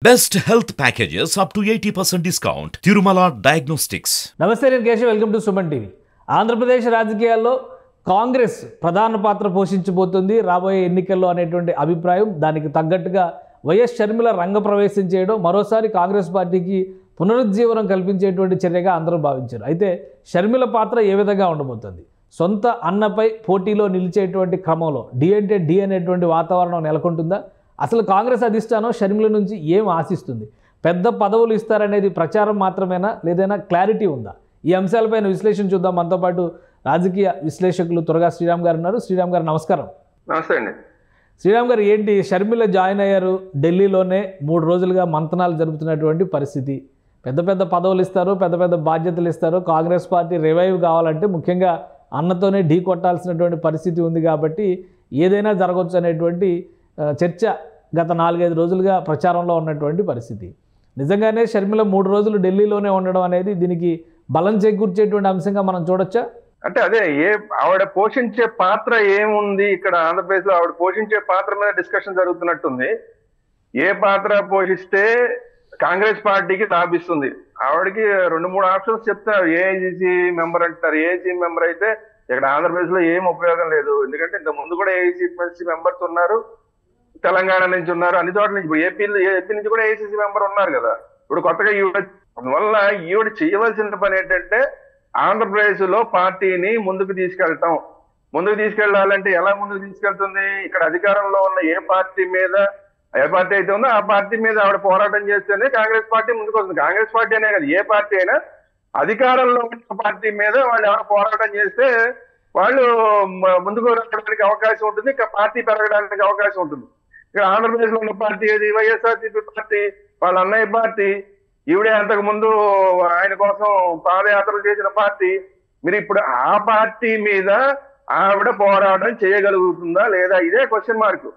Best health packages up to 80% discount. Tirumala Diagnostics. నమస్తే, నేను Keshav. Welcome to Suman TV. Andhra Pradesh రాజకీయాల్లో కాంగ్రెస్ ప్రధాన పాత్ర పోషించబోతుంది రాబోయే ఎన్నికల్లో అనేటువంటి అభిప్రాయం. దానికి తగ్గట్టుగా వైఎస్ షర్మిల రంగప్రవేశం చేయడం మరోసారి కాంగ్రెస్ పార్టీకి పునరుజ్జీవనం కల్పించేటువంటి చర్యగా అందరూ భావించారు. అయితే షర్మిల పాత్ర ఏ విధంగా ఉండబోతుంది? సొంత అన్నపై పోటీలో నిలిచేటువంటి క్రమంలో డి అంటే డి అనేటువంటి వాతావరణం నెలకొంటుందా? అసలు కాంగ్రెస్ అధిష్టానం షర్మిల నుంచి ఏం ఆశిస్తుంది? పెద్ద పదవులు ఇస్తారనేది ప్రచారం మాత్రమేనా, లేదైనా క్లారిటీ ఉందా? ఈ అంశాలపైన విశ్లేషణ చూద్దాం. మనతో పాటు రాజకీయ విశ్లేషకులు త్వరగా శ్రీరామ్ గారు ఉన్నారు. శ్రీరామ్ గారు నమస్కారం. నమస్తే అండి. శ్రీరామ్ గారు, ఏంటి షర్మిల జాయిన్ అయ్యారు, ఢిల్లీలోనే 3 రోజులుగా మంతనాలు జరుపుతున్నటువంటి పరిస్థితి. పెద్ద పెద్ద పదవులు ఇస్తారు, పెద్ద పెద్ద బాధ్యతలు ఇస్తారు. కాంగ్రెస్ పార్టీ రివైవ్ కావాలంటే ముఖ్యంగా అన్నతోనే ఢీ కొట్టాల్సినటువంటి పరిస్థితి ఉంది. కాబట్టి ఏదైనా జరగవచ్చు అనేటువంటి చర్చ గత 4-5 రోజులుగా ప్రచారంలో ఉన్నటువంటి పరిస్థితి. నిజంగానే షర్మిల 3 రోజులు ఢిల్లీలోనే ఉండడం అనేది దీనికి బలం చేకూర్చేటువంటి అంశంగా మనం చూడొచ్చా? అంటే అదే ఆవిడ పోషించే పాత్ర ఏముంది ఇక్కడ ఆంధ్రప్రదేశ్ లో? ఆవిడ పోషించే పాత్ర మీద డిస్కషన్ జరుగుతున్నట్టుంది. ఏ పాత్ర పోషిస్తే కాంగ్రెస్ పార్టీకి లాభిస్తుంది? ఆవిడకి 2-3 ఆప్షన్స్ చెప్తున్నారు. ఏఐసిసి మెంబర్ అంటారు. ఏఐసి మెంబర్ అయితే ఇక్కడ ఆంధ్రప్రదేశ్ లో ఏం ఉపయోగం లేదు. ఎందుకంటే ఇంత ముందు కూడా ఏఐసిసి మెంబర్స్ ఉన్నారు, తెలంగాణ నుంచి ఉన్నారు, అన్ని చోట్ల నుంచి. ఇప్పుడు ఏపీ నుంచి కూడా ఏఐసిసి మెంబర్ ఉన్నారు కదా. ఇప్పుడు కొత్తగా అందువల్ల ఈవిడ చేయవలసిన పని ఏంటంటే ఆంధ్రప్రదేశ్ లో పార్టీని ముందుకు తీసుకెళ్తాం. ముందుకు తీసుకెళ్లాలంటే ఎలా ముందుకు తీసుకెళ్తుంది? ఇక్కడ అధికారంలో ఉన్న ఏ పార్టీ అయితే ఉందో ఆ పార్టీ మీద ఆవిడ పోరాటం చేస్తేనే కాంగ్రెస్ పార్టీ ముందుకు వస్తుంది. కాంగ్రెస్ పార్టీ అనే కదా, ఏ పార్టీ అయినా అధికారంలో ఉన్న పార్టీ మీద వాళ్ళు ఎవరు పోరాటం చేస్తే వాళ్ళు ముందుకు రావడానికి అవకాశం ఉంటుంది, పార్టీ పెరగడానికి అవకాశం ఉంటుంది. ఇక్కడ ఆంధ్రప్రదేశ్ లో ఉన్న పార్టీ ఏది? వైఎస్ఆర్సీపీ పార్టీ, వాళ్ళ అన్నయ్య పార్టీ. ఈవిడే అంతకు ముందు ఆయన కోసం పాదయాత్రలు చేసిన పార్టీ. మీరు ఇప్పుడు ఆ పార్టీ మీద ఆవిడ పోరాటం చేయగలుగుతుందా లేదా? ఇదే క్వశ్చన్ మార్క్.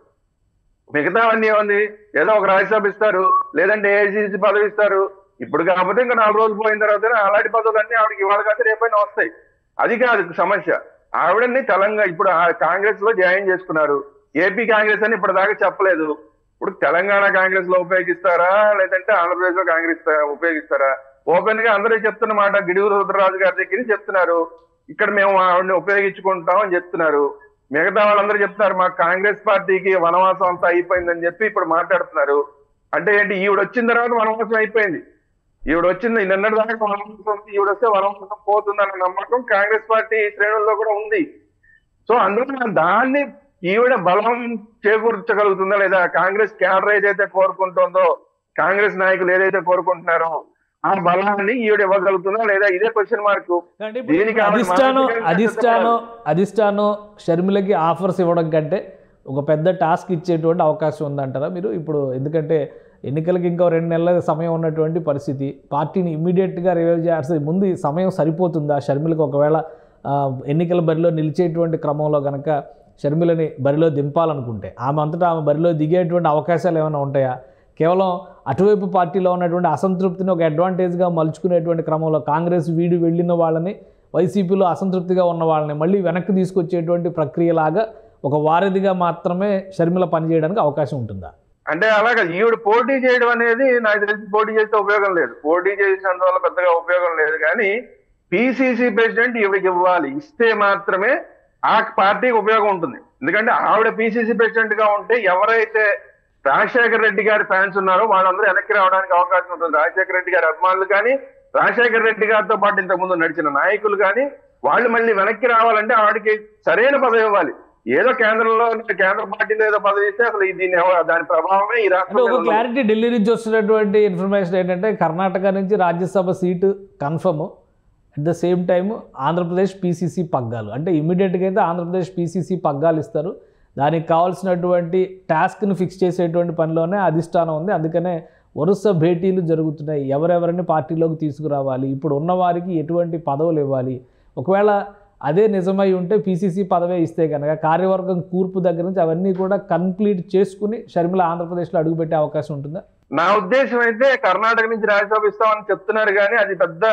మిగతావన్నీ ఏముంది? ఏదో ఒక రాజ్యసభ ఇస్తారు, లేదంటే ఏఐసిసి పదవి ఇస్తారు. ఇప్పుడు కాకపోతే ఇంకా 4 రోజులు పోయిన తర్వాత అలాంటి పదవులన్నీ ఆవిడకి ఇవాళ కాదు రేపైనా వస్తాయి. అది కాదు సమస్య. ఆవిడని తెలంగాణ ఇప్పుడు కాంగ్రెస్ లో జాయిన్ చేసుకున్నారు. ఏపీ కాంగ్రెస్ అని ఇప్పటిదాకా చెప్పలేదు. ఇప్పుడు తెలంగాణ కాంగ్రెస్ లో ఉపయోగిస్తారా, లేదంటే ఆంధ్రప్రదేశ్ లో కాంగ్రెస్ ఉపయోగిస్తారా? ఓపెన్ గా అందరూ చెప్తున్న మాట, గిడుగురు రుద్రరాజు గారి దగ్గర చెప్తున్నారు, ఇక్కడ మేము ఆవిడని ఉపయోగించుకుంటాం అని చెప్తున్నారు. మిగతా వాళ్ళందరూ చెప్తున్నారు మాకు కాంగ్రెస్ పార్టీకి వనవాసం అంతా అయిపోయిందని చెప్పి ఇప్పుడు మాట్లాడుతున్నారు. అంటే ఏంటి? ఈవిడ వచ్చిన తర్వాత వనవాసం అయిపోయింది. ఈవిడ వచ్చింది నిన్నటి దాకా వనవాసం, ఈవిడ వస్తే వనవాసం పోతుందన్న నమ్మకం కాంగ్రెస్ పార్టీ శ్రేణుల్లో కూడా ఉంది. సో అందులో దాన్ని ఈవిడ బలం చేకూర్చగలుగుతుందా లేదా? కాంగ్రెస్ క్యాడర్ ఏదైతే కోరుకుంటుందో, కాంగ్రెస్ నాయకులు ఏదైతే కోరుకుంటున్నారో ఆ బలాన్ని ఈవిడ ఇవ్వగలుగుతుందా లేదా? ఇదే క్వశ్చన్ మార్క్. అధిష్టానం షర్మిలకి ఆఫర్స్ ఇవ్వడం కంటే ఒక పెద్ద టాస్క్ ఇచ్చేటువంటి అవకాశం ఉందంటారా మీరు ఇప్పుడు? ఎందుకంటే ఎన్నికలకి ఇంకా 2 నెలల సమయం ఉన్నటువంటి పరిస్థితి. పార్టీని ఇమ్మీడియట్గా రివైవ్ చేయాల్సి ముందు ఈ సమయం సరిపోతుందా షర్మిలకు? ఒకవేళ ఎన్నికల బరిలో నిలిచేటువంటి క్రమంలో కనుక షర్మిలని బరిలో దింపాలనుకుంటే ఆమె అంతటా ఆమె బరిలో దిగేటువంటి అవకాశాలు ఏమైనా ఉంటాయా? కేవలం అటువైపు పార్టీలో ఉన్నటువంటి అసంతృప్తిని ఒక అడ్వాంటేజ్గా మలుచుకునేటువంటి క్రమంలో కాంగ్రెస్ వీడి వెళ్ళిన వాళ్ళని, వైసీపీలో అసంతృప్తిగా ఉన్న వాళ్ళని మళ్ళీ వెనక్కి తీసుకొచ్చేటువంటి ప్రక్రియలాగా ఒక వారధిగా మాత్రమే షర్మిల పనిచేయడానికి అవకాశం ఉంటుందా? అంటే అలాగే ఈవిడ పోటీ చేయడం అనేది నాకు తెలిసి పోటీ చేస్తే ఉపయోగం లేదు. పోటీ చేసినందువల్ల పెద్దగా ఉపయోగం లేదు. కానీ పిసిసి ప్రెసిడెంట్ ఈవిడకి ఇవ్వాలి. ఇస్తే మాత్రమే ఆ పార్టీకి ఉపయోగం ఉంటుంది. ఎందుకంటే ఆవిడ పిసిసి ప్రెసిడెంట్ గా ఉంటే ఎవరైతే రాజశేఖర రెడ్డి గారి ఫ్యాన్స్ ఉన్నారో వాళ్ళందరూ వెనక్కి రావడానికి అవకాశం ఉంటుంది. రాజశేఖర రెడ్డి గారి అభిమానులు కానీ, రాజశేఖర రెడ్డి గారితో పాటు ఇంతకుముందు నడిచిన నాయకులు కానీ వాళ్ళు మళ్ళీ వెనక్కి రావాలంటే ఆవిడకి సరైన పదవి ఇవ్వాలి. ఏదో కేంద్ర పార్టీలో ఏదో పదవి ఇస్తే అసలు దాని ప్రభావమే ఈ రాష్ట్రంలో. క్లారిటీ ఢిల్లీ నుంచి వస్తున్నటువంటి ఇన్ఫర్మేషన్ ఏంటంటే కర్ణాటక నుంచి Rajya Sabha seat confirm, at the same time Andhra Pradesh PCC పగ్గాలు. అంటే ఇమ్మీడియట్గా అయితే ఆంధ్రప్రదేశ్ పీసీసీ పగ్గాలు ఇస్తారు. దానికి కావాల్సినటువంటి టాస్క్ను ఫిక్స్ చేసేటువంటి పనిలోనే అధిష్టానం ఉంది. అందుకనే వరుస భేటీలు జరుగుతున్నాయి. ఎవరెవరిని పార్టీలోకి తీసుకురావాలి, ఇప్పుడు ఉన్నవారికి ఎటువంటి పదవులు ఇవ్వాలి. ఒకవేళ అదే నిజమై ఉంటే పీసీసీ పదవే ఇస్తే కనుక కార్యవర్గం కూర్పు దగ్గర నుంచి అవన్నీ కూడా కంప్లీట్ చేసుకుని షర్మిల ఆంధ్రప్రదేశ్లో అడుగుపెట్టే అవకాశం ఉంటుందా? నా ఉద్దేశం అయితే కర్ణాటక నుంచి రాజ్యసభ ఇస్తామని చెప్తున్నారు కానీ అది పెద్ద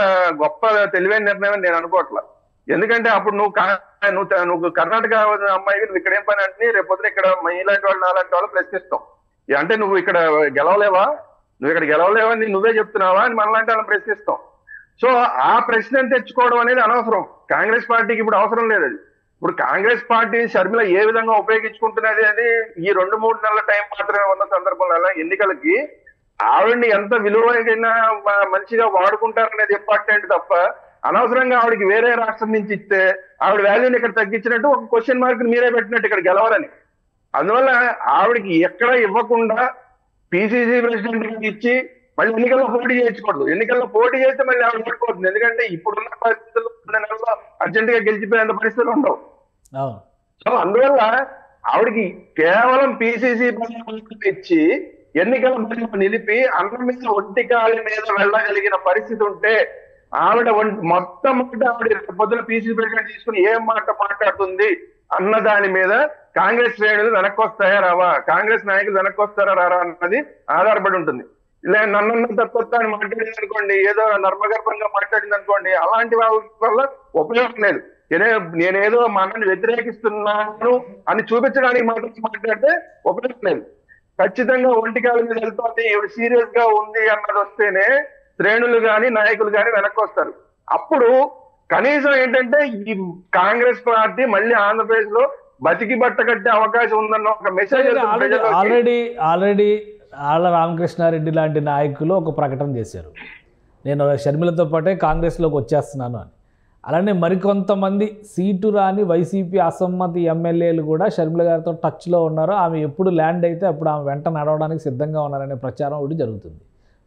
గొప్ప తెలివైన నిర్ణయం నేను అనుకోవట్లా. ఎందుకంటే అప్పుడు నువ్వు కర్ణాటక అమ్మాయి నువ్వు ఇక్కడ ఏం పని అంటే రేపు పొద్దున ఇక్కడ ఇలాంటి వాళ్ళు నాలాంటి వాళ్ళు ప్రశ్నిస్తాం. అంటే నువ్వు ఇక్కడ గెలవలేవా? నువ్వు ఇక్కడ గెలవలేవని నువ్వే చెప్తున్నావా అని మనలాంటి వాళ్ళని ప్రశ్నిస్తాం. సో ఆ ప్రశ్నను తెచ్చుకోవడం అనేది అనవసరం. కాంగ్రెస్ పార్టీకి ఇప్పుడు అవసరం లేదు అది. ఇప్పుడు కాంగ్రెస్ పార్టీ షర్మిల ఏ విధంగా ఉపయోగించుకుంటున్నది అని ఈ 2-3 నెలల టైం మాత్రమే ఉన్న సందర్భంలో ఎన్నికలకి ఆవిడని ఎంత విలువైన మంచిగా వాడుకుంటారనేది ఇంపార్టెంట్ తప్ప అనవసరంగా ఆవిడకి వేరే రాష్ట్రం నుంచి ఇస్తే ఆవిడ వాల్యూని ఇక్కడ తగ్గించినట్టు ఒక క్వశ్చన్ మార్క్ మీరే పెట్టినట్టు ఇక్కడ గెలవాలని. అందువల్ల ఆవిడకి ఎక్కడ ఇవ్వకుండా పిసిసి ప్రెసిడెంట్ ఇచ్చి మళ్ళీ ఎన్నికల్లో పోటీ చేయించకూడదు. ఎన్నికల్లో పోటీ చేస్తే మళ్ళీ ఆవిడ ఓడిపోతుంది. ఎందుకంటే ఇప్పుడున్న పరిస్థితుల్లో 2 నెలల్లో అర్జెంట్ గా గెలిచిపోయేంత పరిస్థితులు ఉండవు. సో అందువల్ల ఆవిడకి కేవలం పిసిసి ఇచ్చి ఎన్నికల నిలిపి అన్నం మీద ఒంటికాలి మీద వెళ్ళగలిగిన పరిస్థితి ఉంటే ఆవిడ మొత్తం ఆవిడ పొద్దున పిసిసి ప్రెసిడెంట్ తీసుకుని ఏం మాట మాట్లాడుతుంది అన్న దాని మీద కాంగ్రెస్ శ్రేణులు వెనక్కి వస్తాయా రావా, కాంగ్రెస్ నాయకులు వెనక్కి వస్తారా రారా అన్నది ఆధారపడి ఉంటుంది. ఇలా నన్ను తక్కువ అని మాట్లాడింది అనుకోండి, ఏదో నర్మగర్భంగా మాట్లాడింది అనుకోండి, అలాంటి వాళ్ళ వల్ల ఉపయోగం లేదు. నేనేదో మనల్ని వ్యతిరేకిస్తున్నాను అని చూపించడానికి మాత్రం మాట్లాడితే ఉపయోగం లేదు. ఖచ్చితంగా ఒంటికాల మీద వెళ్తుంది, ఇవి సీరియస్ గా ఉంది అన్నది వస్తేనే శ్రేణులు గాని నాయకులు గాని వెనక్కి వస్తారు. అప్పుడు కనీసం ఏంటంటే ఈ కాంగ్రెస్ పార్టీ మళ్ళీ ఆంధ్రప్రదేశ్ లో బతికి బట్ట కట్టే అవకాశం ఉందన్న ఒక మెసేజ్ ఆల్రెడీ ఆళ్ళ రామకృష్ణారెడ్డి లాంటి నాయకులు ఒక ప్రకటన చేశారు, నేను షర్మిలతో పాటే కాంగ్రెస్లోకి వచ్చేస్తున్నాను అని. అలానే మరికొంతమంది సీటు రాని వైసీపీ అసమ్మతి ఎమ్మెల్యేలు కూడా షర్మిల గారితో టచ్లో ఉన్నారు. ఆమె ఎప్పుడు ల్యాండ్ అయితే అప్పుడు ఆమె వెంట నడవడానికి సిద్ధంగా ఉన్నారనే ప్రచారం ఒకటి జరుగుతుంది.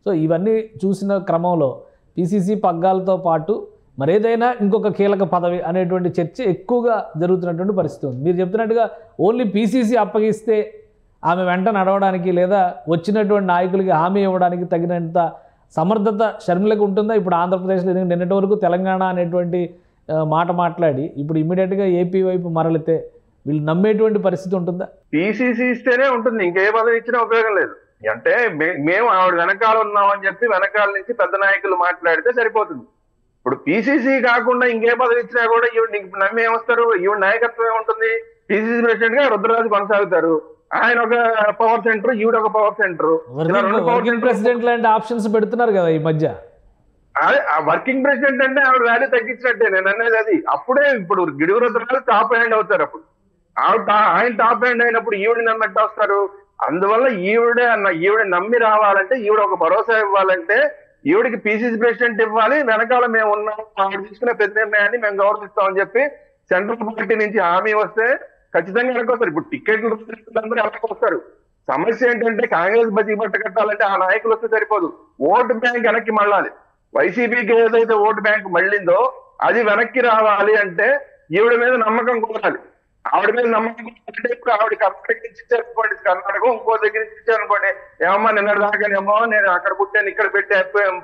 సో ఇవన్నీ చూసిన క్రమంలో పిసిసి పగ్గాలతో పాటు మరేదైనా ఇంకొక కీలక పదవి అనేటువంటి చర్చ ఎక్కువగా జరుగుతున్నటువంటి పరిస్థితి ఉంది. మీరు చెప్తున్నట్టుగా ఓన్లీ పిసిసి అప్పగిస్తే ఆమె వెంట నడవడానికి లేదా వచ్చినటువంటి నాయకులకి హామీ ఇవ్వడానికి తగినంత సమర్థత షర్మిలకు ఉంటుందా? ఇప్పుడు ఆంధ్రప్రదేశ్లో నిన్నటి వరకు తెలంగాణ అనేటువంటి మాట మాట్లాడి ఇప్పుడు ఇమీడియట్గా ఏపీ వైపు మరలితే వీళ్ళు నమ్మేటువంటి పరిస్థితి ఉంటుందా? పిసిసి ఇస్తేనే ఉంటుంది, ఇంకే పదవి ఇచ్చినా ఉపయోగం లేదు. అంటే మేము ఆవిడ వెనకాల ఉన్నామని చెప్పి వెనకాల నుంచి పెద్ద నాయకులు మాట్లాడితే సరిపోతుంది. ఇప్పుడు పిసిసి కాకుండా ఇంకే పదవి ఇచ్చినా కూడా ఈవిడ నమ్మి ఏమొస్తారు? ఈవిడ నాయకత్వం ఏముంటుంది? పిసిసి ప్రెసిడెంట్ గా రుద్రరాజు కొనసాగుతారు, ఆయన ఒక పవర్ సెంటర్, ఈవిడ ఒక పవర్ సెంటర్. వర్కింగ్ ప్రెసిడెంట్ లాంటి ఆప్షన్స్ పెడుతున్నారు కదా ఈ మధ్య. అదే వర్కింగ్ ప్రెసిడెంట్ అంటే ఆవిడ వాల్యూ తగ్గించినట్టే నేను అనేది. అది అప్పుడే ఇప్పుడు గిడుగు రుద్రరాజు టాప్ హ్యాండ్ అవుతారు. అప్పుడు ఆయన టాప్ హ్యాండ్ అయినప్పుడు ఈవిడ నమ్మట్టు వస్తారు. అందువల్ల ఈవిడ నమ్మి రావాలంటే, ఈవిడ ఒక భరోసా ఇవ్వాలంటే ఈవిడికి పిసిసి ప్రెసిడెంట్ ఇవ్వాలి, వెనకాల మేము ఉన్నాం, ఆవిడ తీసుకునే ప్రతి నిర్ణయాన్ని మేము గౌరవిస్తామని చెప్పి సెంట్రల్ పార్టీ నుంచి హామీ వస్తే ఖచ్చితంగా వెనకొస్తారు. ఇప్పుడు టికెట్లు అందరూ వెనకొస్తారు. సమస్య ఏంటంటే కాంగ్రెస్ బతికి బట్ట కట్టాలంటే ఆ నాయకులు వస్తే సరిపోదు, ఓటు బ్యాంక్ వెనక్కి మళ్ళాలి. వైసీపీకి ఏదైతే ఓటు బ్యాంక్ మళ్ళిందో అది వెనక్కి రావాలి అంటే ఈవిడ మీద నమ్మకం కోరాలి. ఆవిడ మీద నమ్మకం అంటే ఇప్పుడు ఆవిడ కర్ణాటక నుంచి ఇచ్చారనుకోండి, కర్ణాటక ఇంకో దగ్గర నుంచి ఇచ్చారనుకోండి, ఏమమ్మా నిన్నటి దాకానేమో నేను అక్కడ పుట్టాను ఇక్కడ పెట్టి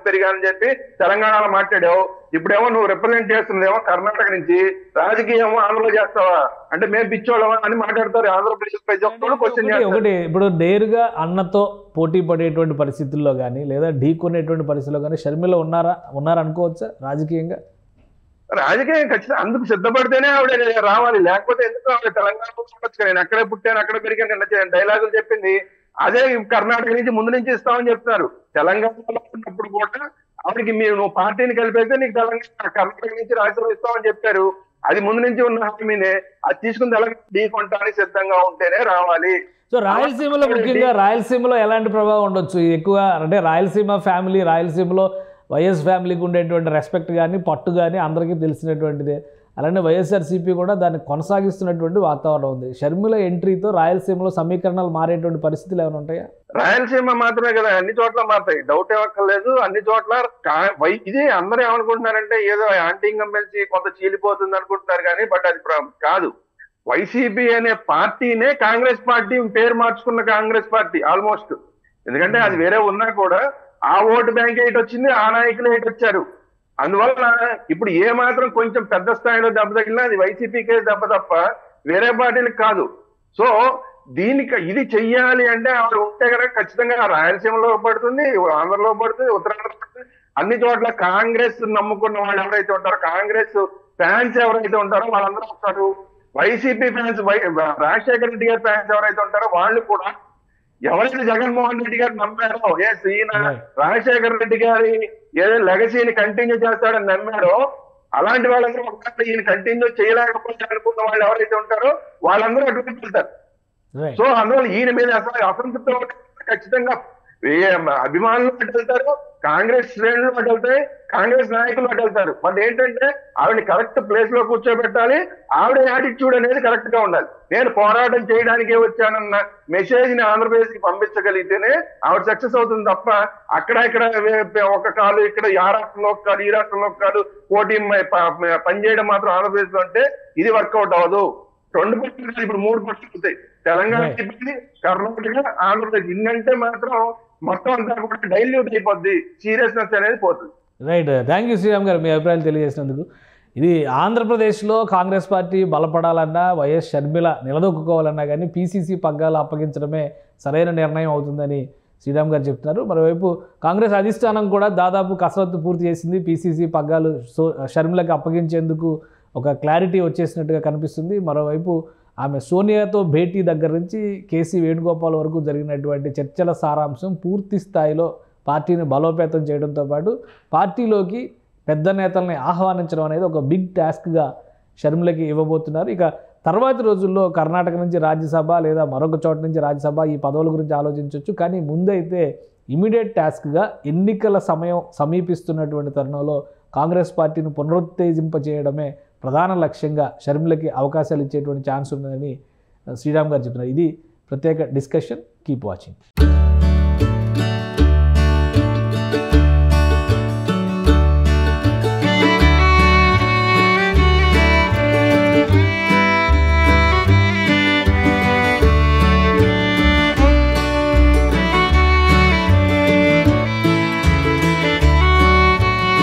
పెరిగానని చెప్పి తెలంగాణలో మాట్లాడావు, ఇప్పుడేమో నువ్వు రిప్రజెంట్ చేస్తుందేమో కర్ణాటక నుంచి, రాజకీయమో ఆంధ్రలో చేస్తావా అంటే మేము పిచ్చోళ్ళమా అని మాట్లాడతారు ఆంధ్రప్రదేశ్ ప్రజలు. ఒకటి ఇప్పుడు నేరుగా అన్నతో పోటీ పడేటువంటి పరిస్థితుల్లో కానీ లేదా ఢీకొనేటువంటి పరిస్థితుల్లో కానీ షర్మిల ఉన్నారనుకోవచ్చా రాజకీయంగా? రాజకీయం ఖచ్చితంగా అందుకు సిద్ధపడితేనే ఆవిడ రావాలి, లేకపోతే ఎందుకు ఆవిడ తెలంగాణలో చెప్పచ్చు. నేను అక్కడే పుట్టాను అక్కడ పెరిగాను నిన్న డైలాగులు చెప్పింది అదే కర్ణాటక నుంచి ముందు నుంచి ఇస్తామని చెప్తున్నారు. తెలంగాణలో ఉన్నప్పుడు కూడా ఆవిడకి నువ్వు పార్టీని కలిపేస్తే నీకు తెలంగాణ కర్ణాటక నుంచి రాజ్యసభ ఇస్తామని చెప్పారు. అది ముందు నుంచి ఉన్న హామీనే, అది తీసుకుని తెలంగాణ ఢీకొనడానికి సిద్ధంగా ఉంటేనే రావాలి. సో రాయలసీమలో ముఖ్యంగా రాయలసీమలో ఎలాంటి ప్రభావం ఉండొచ్చు? ఎక్కువ అంటే రాయలసీమ ఫ్యామిలీ, రాయలసీమలో వైఎస్ ఫ్యామిలీకి ఉండేటువంటి రెస్పెక్ట్ కానీ పట్టు కానీ అందరికీ తెలిసినటువంటిదే. అలానే వైఎస్ఆర్సీపీ కూడా దాన్ని కొనసాగిస్తున్నటువంటి వాతావరణం ఉంది. షర్మిల ఎంట్రీతో రాయలసీమలో సమీకరణాలు మారేటువంటి పరిస్థితులు ఏమైనా ఉంటాయా? రాయలసీమ మాత్రమే కదా, అన్ని చోట్ల మారుతాయి, డౌట్ ఏమక్కర్లేదు. అన్ని చోట్ల ఇది అందరూ ఏమనుకుంటున్నారంటే ఏదో యాంటీ ఇన్కంబెన్సీ కొంత చీలిపోతుంది అనుకుంటున్నారు కానీ బట్ అది కాదు. వైసీపీ అనే పార్టీనే కాంగ్రెస్ పార్టీ పేరు మార్చుకున్న కాంగ్రెస్ పార్టీ ఆల్మోస్ట్. ఎందుకంటే అది వేరే ఉన్నా కూడా ఆ ఓటు బ్యాంక్ ఎయిట్ వచ్చింది, ఆ నాయకులు ఎయిట్ వచ్చారు. అందువల్ల ఇప్పుడు ఏ మాత్రం కొంచెం పెద్ద స్థాయిలో దెబ్బ తగిలినా అది వైసీపీకే దెబ్బ తప్ప వేరే పార్టీలకు కాదు. సో ఇది చెయ్యాలి అంటే ఆవిడ ఉంటే కనుక ఖచ్చితంగా రాయలసీమలో పడుతుంది, ఆంధ్రలో పడుతుంది, ఉత్తరాంధ్రలో పడుతుంది. అన్ని చోట్ల కాంగ్రెస్ నమ్ముకున్న వాళ్ళు ఎవరైతే ఉంటారో, కాంగ్రెస్ ఫ్యాన్స్ ఎవరైతే ఉంటారో వాళ్ళందరూ వస్తారు. వైసీపీ ఫ్యాన్స్, రాజశేఖర రెడ్డి గారి ఫ్యాన్స్ ఎవరైతే ఉంటారో వాళ్ళు కూడా ఎవరైతే జగన్మోహన్ రెడ్డి గారు నమ్మారో ఈయన Right. రాజశేఖర రెడ్డి గారి ఏదో లెగసీని కంటిన్యూ చేస్తాడని నమ్మారో అలాంటి వాళ్ళందరూ ఒకవేళ ఈయన కంటిన్యూ చేయలేకపోతే అనుకున్న వాళ్ళు ఎవరైతే ఉంటారో వాళ్ళందరూ అటువంటి వెళ్తారు. రైట్ సో అందువల్ల ఈయన మీద అసలు అసంతృప్తి ఖచ్చితంగా అభిమానులు అటు వెళ్తారు, కాంగ్రెస్ శ్రేణులు అటు వెళ్తాయి, కాంగ్రెస్ నాయకులు అటు వెళ్తారు. బట్ ఏంటంటే ఆవిడ కరెక్ట్ ప్లేస్ లో కూర్చోబెట్టాలి, ఆవిడ యాటిట్యూడ్ అనేది కరెక్ట్ గా ఉండాలి. నేను పోరాటం చేయడానికే వచ్చానన్న మెసేజ్ ని ఆంధ్రప్రదేశ్ కి పంపించగలిగితేనే ఆవిడ సక్సెస్ అవుతుంది తప్ప అక్కడ ఇక్కడ ఒక కాలు ఇక్కడ ఆ రాష్ట్రంలో ఒక కాలు ఈ రాష్ట్రంలో ఒక కాలు పోటీ పనిచేయడం మాత్రం ఆంధ్రప్రదేశ్ లో అంటే ఇది వర్కౌట్ అవ్వదు. 2 పక్షులు ఇప్పుడు 3 పక్షులు అవుతాయి. తెలంగాణ అయిపోయింది, కర్ణాటక, ఆంధ్రప్రదేశ్. ఇన్నంటే మాత్రం మొత్తం అంతా కూడా డైల్యూట్ అయిపోద్ది, సీరియస్నెస్ అనేది పోతుంది. రైట్. థ్యాంక్ యూ శ్రీరామ్ గారు మీ అభిప్రాయాలు తెలియజేసినందుకు. ఇది ఆంధ్రప్రదేశ్లో కాంగ్రెస్ పార్టీ బలపడాలన్నా, వైఎస్ షర్మిల నిలదొక్కుకోవాలన్నా కానీ పీసీసీ పగ్గాలు అప్పగించడమే సరైన నిర్ణయం అవుతుందని శ్రీరామ్ గారు చెప్తున్నారు. మరోవైపు కాంగ్రెస్ అధిష్టానం కూడా దాదాపు కసరత్తు పూర్తి చేసింది. పీసీసీ పగ్గాలు షర్మిలకు అప్పగించేందుకు ఒక క్లారిటీ వచ్చేసినట్టుగా కనిపిస్తుంది. మరోవైపు ఆమె సోనియాతో భేటీ దగ్గర నుంచి కేసీ వేణుగోపాల్ వరకు జరిగినటువంటి చర్చల సారాంశం పూర్తి స్థాయిలో పార్టీని బలోపేతం చేయడంతో పాటు పార్టీలోకి పెద్ద నేతల్ని ఆహ్వానించడం అనేది ఒక బిగ్ టాస్క్గా షర్మిలకి ఇవ్వబోతున్నారు. ఇక తర్వాతి రోజుల్లో కర్ణాటక నుంచి రాజ్యసభ లేదా మరొక చోట నుంచి రాజ్యసభ ఈ పదవుల గురించి ఆలోచించవచ్చు. కానీ ముందైతే ఇమీడియట్ టాస్క్గా ఎన్నికల సమయం సమీపిస్తున్నటువంటి తరుణంలో కాంగ్రెస్ పార్టీని పునరుత్తేజింపజేయడమే ప్రధాన లక్ష్యంగా షర్మిలకి అవకాశాలు ఇచ్చేటువంటి ఛాన్స్ ఉందని శ్రీరామ్ గారు చెప్తున్నారు. ఇది ప్రత్యేక డిస్కషన్. Keep watching.